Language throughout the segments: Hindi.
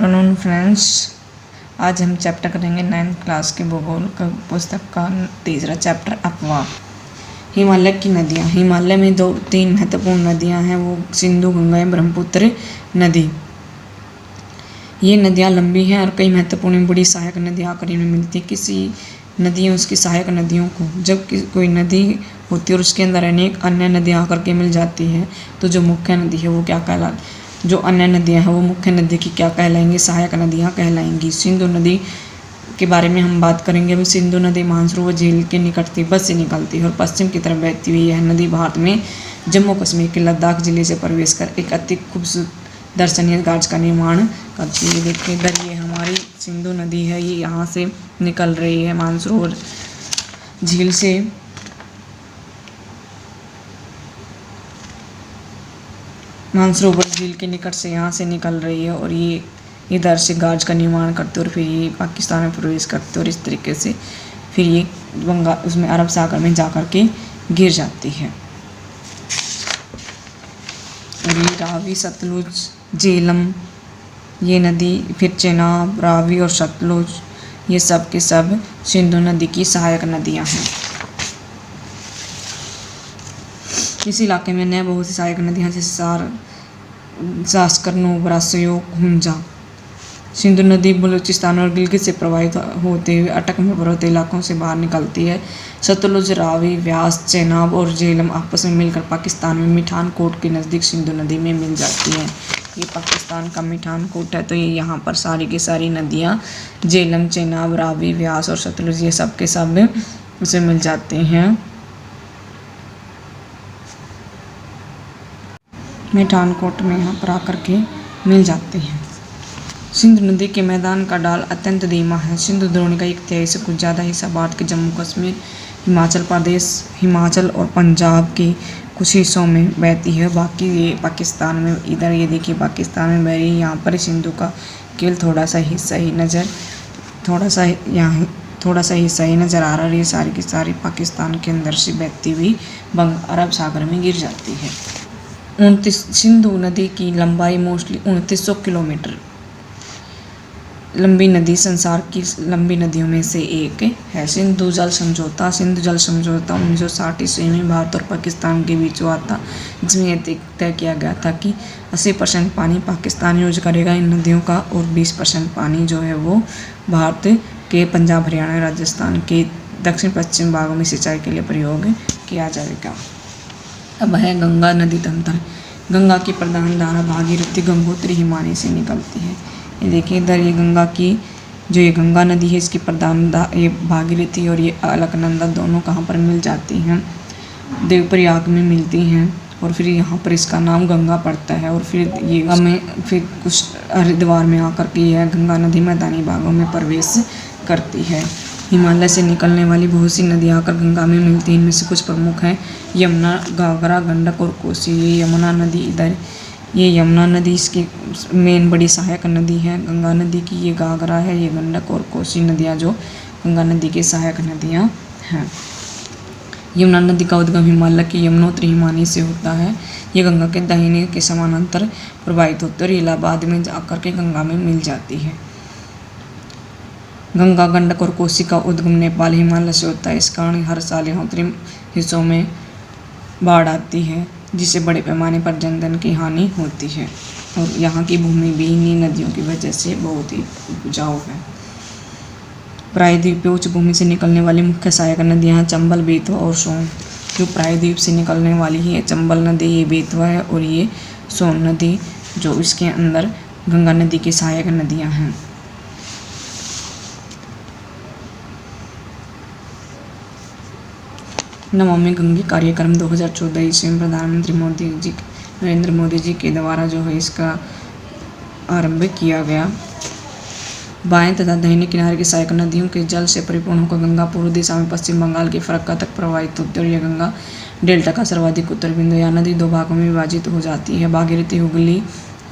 आफ्टरनून फ्रेंड्स, आज हम चैप्टर करेंगे 9th क्लास के भूगोल का पुस्तक का तीसरा चैप्टर अफवाह। हिमालय की नदियाँ। हिमालय में तीन महत्वपूर्ण नदियाँ हैं, वो सिंधु, गंगा एवं ब्रह्मपुत्र नदी। ये नदियाँ लंबी हैं और कई महत्वपूर्ण बड़ी सहायक नदियाँ आकर इनमें मिलती हैं। किसी नदी उसकी सहायक नदियों को जब कोई नदी होती है और उसके अंदर अनेक अन्य नदियाँ आकर के मिल जाती है, तो जो मुख्य नदी है वो क्या कहलाती, जो अन्य नदियाँ हैं वो मुख्य नदी की क्या कहलाएंगी, सहायक नदियाँ कहलाएंगी। सिंधु नदी के बारे में हम बात करेंगे। अभी सिंधु नदी मानसरोवर झील के निकट तिब्बत से निकलती है और पश्चिम की तरफ बहती हुई यह नदी भारत में जम्मू कश्मीर के लद्दाख जिले से प्रवेश कर एक अति खूबसूरत दर्शनीय घाट का निर्माण करती है। देखिए इधर ये हमारी सिंधु नदी है, ये यहाँ से निकल रही है मानसरोवर झील से। मानसरोवर झील के निकट से यहाँ से निकल रही है और ये इधर से गाज का निर्माण करते और फिर ये पाकिस्तान में प्रवेश करते और इस तरीके से फिर ये बंगाल उसमें अरब सागर में जाकर के गिर जाती है। और ये रावी, सतलुज, झेलम, ये नदी, फिर चेनाब, रावी और सतलुज, ये सब के सब सिंधु नदी की सहायक नदियाँ हैं। इस इलाके में नए बहुत सी सहायक नदियाँ जैसे जास्कर, नुब्रा, सयोक, हुंजा। सिंधु नदी बलूचिस्तान और गिलगित से प्रवाहित होते हुए अटक में पर्वतीय इलाकों से बाहर निकलती है। सतलुज, रावी, व्यास, चेनाब और झेलम आपस में मिलकर पाकिस्तान में मिठानकोट के नज़दीक सिंधु नदी में मिल जाती हैं। ये पाकिस्तान का मिठानकोट है, तो ये यहाँ पर सारी की सारी नदियाँ झेलम, चेनाब, रावी, व्यास और सतलुज ये सब के सब उसे मिल जाते हैं। मिठानकोट में यहाँ पर आकर के मिल जाते हैं। सिंधु नदी के मैदान का ढाल अत्यंत धीमा है। सिंधु द्रोणी का 1/3 से कुछ ज़्यादा हिस्सा भारत के जम्मू कश्मीर, हिमाचल प्रदेश, हिमाचल और पंजाब के कुछ हिस्सों में बहती है। बाकी ये पाकिस्तान में, इधर ये देखिए पाकिस्तान में बह रही है। यहाँ पर सिंधु का केवल थोड़ा सा हिस्सा ही नज़र आ रहा है। ये सारी की सारी पाकिस्तान के अंदर से बहती हुई अरब सागर में गिर जाती है। सिंधु नदी की लंबाई मोस्टली 2900 किलोमीटर लंबी नदी संसार की लंबी नदियों में से एक है। सिंधु जल समझौता 1960 ईस्वी में भारत और पाकिस्तान के बीच हुआ था, जिसमें यह तय किया गया था कि 80% पानी पाकिस्तान यूज करेगा इन नदियों का और 20% पानी जो है वो भारत के पंजाब, हरियाणा, राजस्थान के दक्षिण पश्चिम भागों में सिंचाई के लिए प्रयोग किया जाएगा। अब है गंगा नदी तंत्र। गंगा की प्रधान धारा भागीरथी, गंगोत्री, हिमानी से निकलती है। ये देखिए इधर ये गंगा नदी है, इसकी प्रधान ये भागीरथी और ये अलकनंदा दोनों कहाँ पर मिल जाती हैं, देवप्रयाग में मिलती हैं और फिर यहाँ पर इसका नाम गंगा पड़ता है। और फिर ये हमें फिर कुछ हरिद्वार में आकर के यह गंगा नदी मैदानी भागों में प्रवेश करती है। हिमालय से निकलने वाली बहुत सी नदियाँ आकर गंगा में मिलती हैं। इनमें से कुछ प्रमुख हैं यमुना, घाघरा, गंडक और कोसी। ये यमुना नदी इधर, ये यमुना नदी इसकी मेन बड़ी सहायक नदी है गंगा नदी की। ये घाघरा है, ये गंडक और कोसी नदियाँ जो गंगा नदी की सहायक नदियाँ हैं। यमुना नदी का उद्गम हिमालय की यमुनोत्री हिमानी से होता है। ये गंगा के दाहिने के समानांतर प्रवाहित होती है और इलाहाबाद में जाकर के गंगा में मिल जाती है। गंगा, गंडक और कोसी का उद्गम नेपाल हिमालय से होता है। इस कारण हर साल यहाँ उत्तरी हिस्सों में बाढ़ आती है, जिससे बड़े पैमाने पर जनधन की हानि होती है और यहाँ की भूमि भी इन्हीं नदियों की वजह से बहुत ही उपजाऊ है। प्रायद्वीप पे उच्च भूमि से निकलने वाली मुख्य सहायक नदियाँ चंबल, बेतवा और सोन। जो प्रायद्वीप से निकलने वाली है चंबल नदी, ये बेतवा है और ये सोन नदी जो इसके अंदर गंगा नदी की सहायक नदियाँ हैं। नमामि गंगे कार्यक्रम 2014 ईस्वी में प्रधानमंत्री नरेंद्र मोदी जी के द्वारा जो है इसका आरंभ किया गया। बाएं तथा दाहिने किनारे की सहायक नदियों के जल से परिपूर्ण होकर गंगा पूर्व दिशा में पश्चिम बंगाल की फरक्का तक प्रवाहित होती है और यह गंगा डेल्टा का सर्वाधिक उत्तर बिंदु। यह नदी दो भागों में विभाजित हो जाती है। भागीरथी हुगली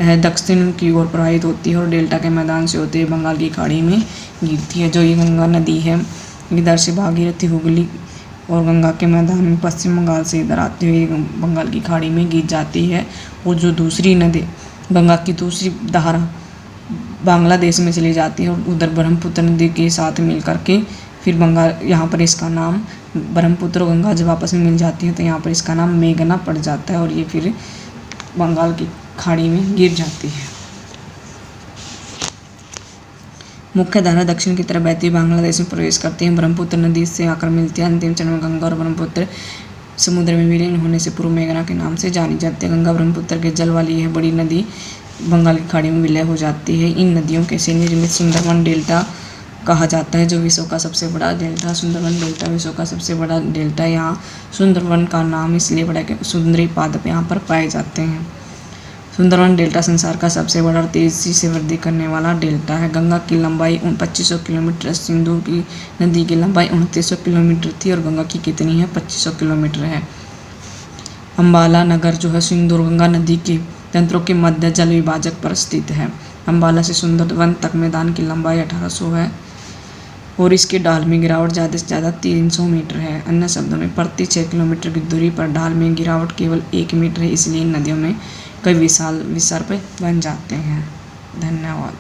दक्षिण की ओर प्रवाहित होती है और डेल्टा के मैदान से होते हुए बंगाल की खाड़ी में गिरती है। जो ये गंगा नदी है इधर से भागीरथी, हुगली और गंगा के मैदान में पश्चिम बंगाल से इधर आते हुए बंगाल की खाड़ी में गिर जाती है। और जो दूसरी नदी गंगा की दूसरी धारा बांग्लादेश में चली जाती है और उधर ब्रह्मपुत्र नदी के साथ मिल करके फिर बंगाल, यहाँ पर इसका नाम ब्रह्मपुत्र और गंगा जब आपस में मिल जाती है तो यहाँ पर इसका नाम मेघना पड़ जाता है और ये फिर बंगाल की खाड़ी में गिर जाती है। मुख्य धारा दक्षिण की तरफ बहती हुई बांग्लादेश में प्रवेश करती है। ब्रह्मपुत्र नदी से आकर मिलती है। अंतिम चरण में गंगा और ब्रह्मपुत्र समुद्र में विलीन होने से पूर्व मेघना के नाम से जानी जाती है। गंगा ब्रह्मपुत्र के जल वाली यह बड़ी नदी बंगाल की खाड़ी में विलय हो जाती है। इन नदियों के से निर्मित सुंदरवन डेल्टा कहा जाता है, जो विश्व का सबसे बड़ा डेल्टा। सुंदरवन डेल्टा विश्व का सबसे बड़ा डेल्टा। यहाँ सुंदरवन का नाम इसलिए पड़ा कि सुंदरी पादप यहाँ पर पाए जाते हैं। सुंदरवन डेल्टा संसार का सबसे बड़ा और तेजी से वृद्धि करने वाला डेल्टा है। गंगा की लंबाई 2500 किलोमीटर, सिंधु की नदी की लंबाई 2900 किलोमीटर थी और गंगा की कितनी है 2500 किलोमीटर है। अम्बाला नगर जो है सिंधु और गंगा नदी के तंत्रों के मध्य जल विभाजक पर स्थित है। अम्बाला से सुंदरवन तक मैदान की लंबाई 1800 है और इसके ढाल में गिरावट ज़्यादा से ज़्यादा 300 मीटर है। अन्य शब्दों में प्रति 6 किलोमीटर की दूरी पर ढाल में गिरावट केवल 1 मीटर है, इसलिए इन नदियों में कई विशाल विसर्प बन जाते हैं। धन्यवाद।